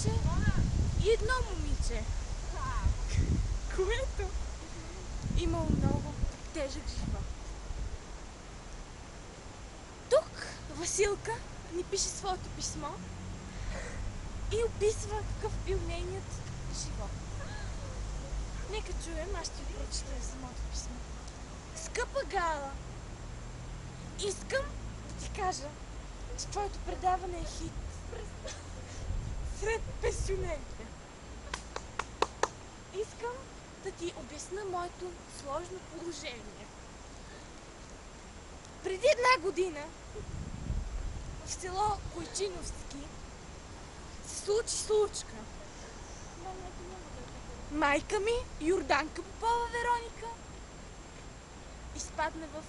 момиче и едно момиче, което имало много тежък живот. Тук Василка ни пише своето писмо и описва какъв бил нейният живот. Нека чуем, аз ще ви прочета самото писмо. Скъпа Гала, искам да ти кажа, че твоето предаване е хит сред пенсионерите. Искам да ти обясна моето сложно положение. Преди една година в село Койчиновски се случи случка. Майка ми, Йорданка Попова Вероника, изпадна в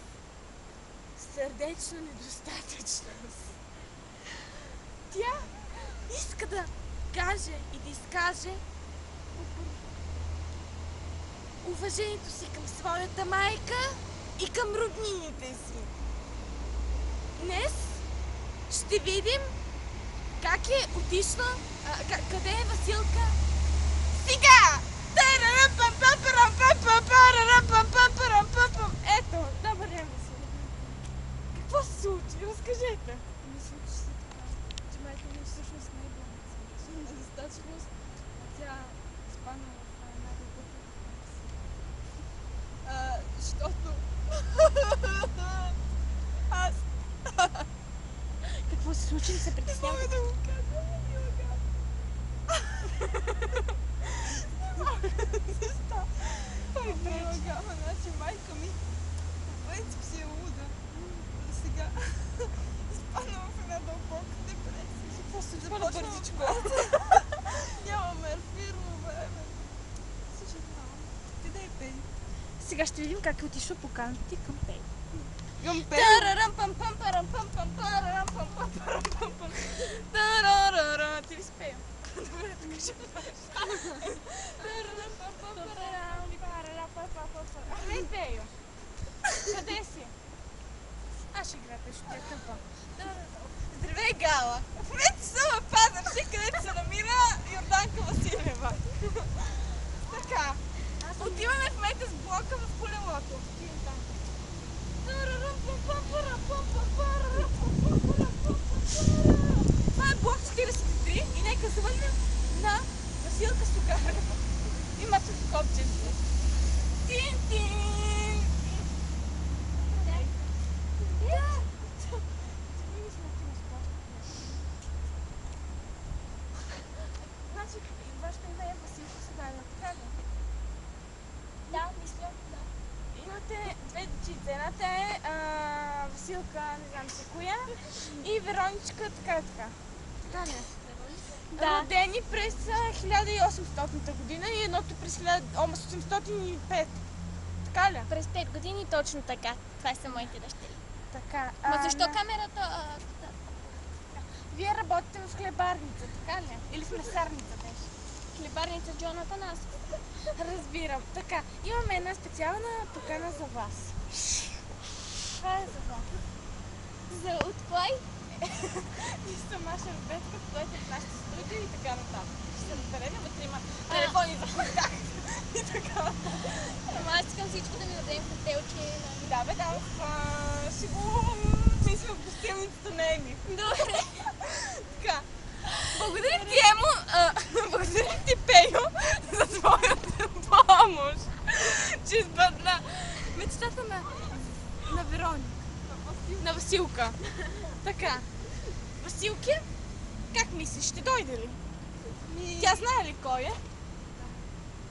сърдечна недостатъчност. Тя иска да каже и да изкаже уважението си към своята майка и към роднините си. Днес ще видим как е отишла, къде е Василка сега! Ето, добър ден, Василка. Какво се случи? Разкажете. Мисля, че се така, че майка ми всъщност не е била на недостатъчност, а тя спана в една дълбока защото аз... Какво се случи? Се притеснявам. Не мога да го кажа, не лага. Не мога защо? Не лага, значи майка ми по принцип си е луда. Сега изпадна в една дълбока депресия. Какво се започна бързичко? Нямаме ефирно време. Съжалявам. Ти да е пей. Сега ще видим как е отишла поканата ти към Пей. Към пей? Ти ли спея? Добре, така ще Ей, Пейо! Къде си? Аз ще играя, ще ти я къпа. Здравей, Гала! В момента съм в Пазарджик, където се намира Йорданка Василева. Така, отиваме в момента с блока в колелото. Това е блок 43 и нека звънем на Василка Сугарева. Има тук копчето. Тин-тин! Значи, вашата име е Василка Сугарева, така ли? Да, мисля, да. Имате две дечица. Едната е Василка, не знам си коя, и Вероничка, така и така. Така ли е? Да. Родени през 1800 година и едното през 1805. Така ли? През 5 години точно така. Това са моите дъщери. Така. Ма защо камерата? Вие работите в хлебарница, така ли? Или в месарница беше? Хлебарница Джон Атанасов. Разбирам. Така, имаме една специална покана за вас. Това е за вас. За от кой? И съм Маша Рубетка, който е в нашите студия и така нататък. Ще се разберем, вътре има телефони за контакт и така нататък. Ама аз искам всичко да ми дадем хотелче. Да, бе, да, ще го мисля в гостилницата на Еми. Добре. Така. Благодарим ти, Емо, благодарим ти, Пейо, за твоята помощ, че избъдна мечтата на Вероника. На Василка. Така. Василки, как мислиш, ще дойде ли? Тя знае ли кой е?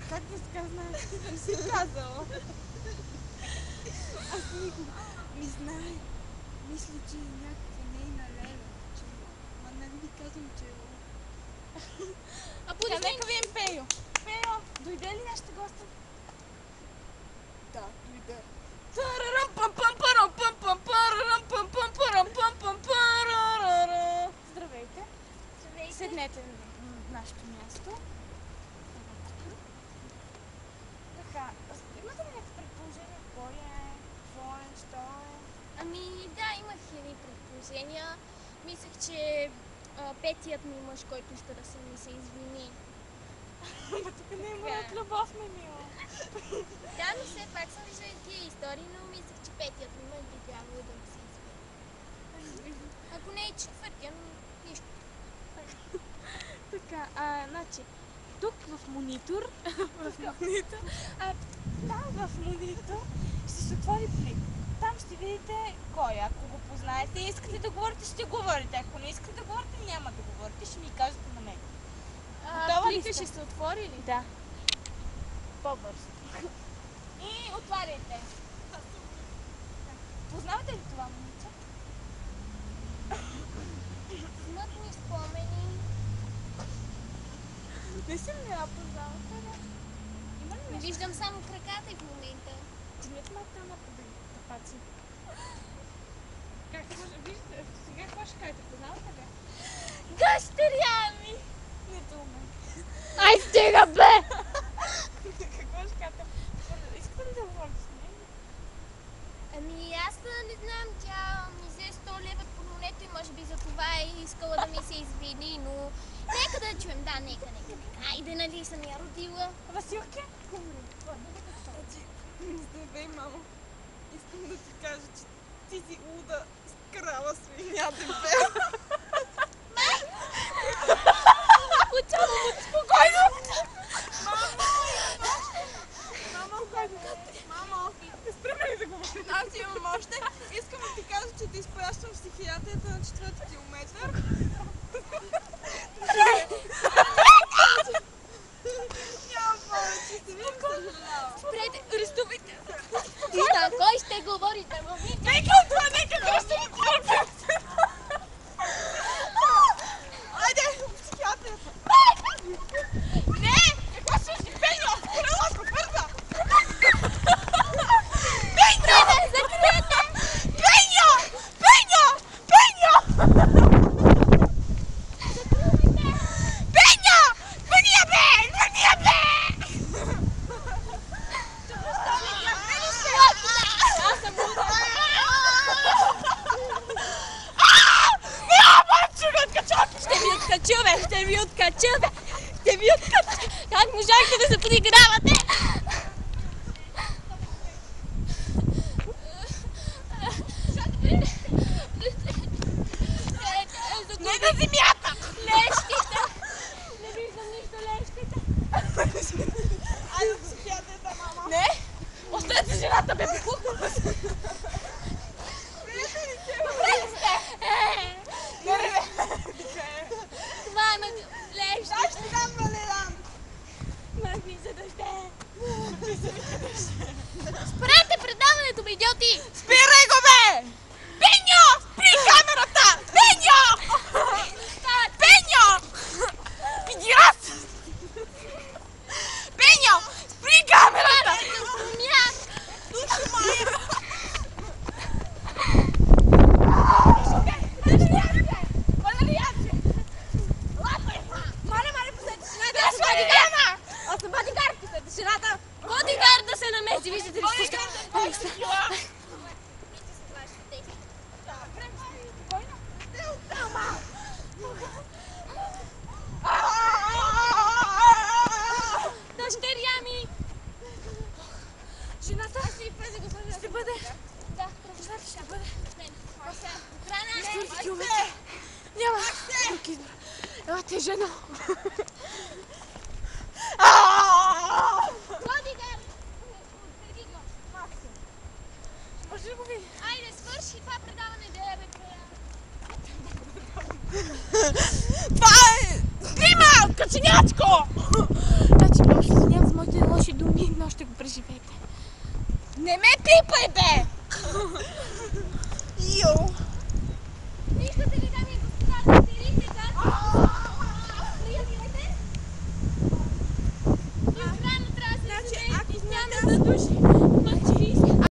Как да сега знаеш? Не си казала. Аз никога ми знае. Мисля, че е някаква нейна лева. Ма не ви казвам, че е лъв. А Така, нека видим Пейо. Пейо, дойде ли нашата госта? Да, дойде. Здравейте. Здравейте. Седнете на нашето място. Така, имате ли някакво предположение кой е, какво е, що е? Ами да, имах едни предположения. Мислех, че петият ми мъж, който иска да ми се извини. Ама тук не е моят любов, ме мила. Да, но все пак съм виждала тия истории, но мислех, че петият ми мъж би трябвало да ми се извини. Ако не е четвъртия, но нищо. Така, значи, тук в монитор, там в монитор ще се отвори плик. Там ще видите кой, ако го познаете и искате да говорите, ще говорите. Ако не искате да говорите, няма да говорите, ще ми кажете на мен. Готова ли Плика сте? ще се отвори ли? Да. По-бързо. И отваряйте. Познавате ли това момиче? Смътни спомени. Не съм я познала. Има ли Не нещо? виждам само краката и в момента. Димете малко там на тапаци. Как може, виждате, сега какво ще кажете, познавате ли? Дъщеря ми! Не дума. Ай, стига, бе! Какво ще кажете? Искате ли да говорите с нея? Ами аз не знам, тя ми взе 100 лева по монето и може би за това е искала да ми се извини, но нека да чуем, да, нека. Айде, нали съм я родила. Василке? Здравей, мамо. Искам да ти кажа, че ти си луда крава свиня дебел. Спокойно! Мамо, Спряме ли да говорите? аз имам още. Искам да ти кажа, че те изпращам в психиатрията на 4-ти километър. Няма повече, се виждам, съжалявам. Спрете, арестувайте! И на кой ще говорите, мами? Нека това, нека да ще ни говорим! Айде, в психиатрията. Не! Какво ще си, Пеньо? Колелото, бърза! Пеньо! Закрете! Пеньо! Пеньо! Пеньо! Пеньо! Вания бе! Вания бе! Аз съм луда! Ще ви откача, бе! Как можахте да се подигравате? Не на земята! Лещите! Не виждам нищо лещите! Айде, в психиатрията, мамо. Не! Оставете жената, бе! Не, не, не! Това има лещите! Аз ще дам Валеран. Махни се дъжде! Спрете предаването, бе, идиоти! Спирай го, бе! Пеньо! Спри камерата! Пеньо! Пеньо! Идиот! Пеньо! Спри камерата! Умях! Аз съм бодигард, писате жената! Бодигард да се намеси, виждате ли? Дъщеря ми! Жената ще бъде. Да, професор ще бъде. Охрана! 4 километра. Няма друг избор. Елате, жено. Бодигард! Отведи го! Може да го види? Айде, свърши това предаване, да я бе края. Това е стрима, каченячко! Значи, много се извинявам за моите лоши думи, но ще го преживеете. Не ме пипай, бе! Йоу.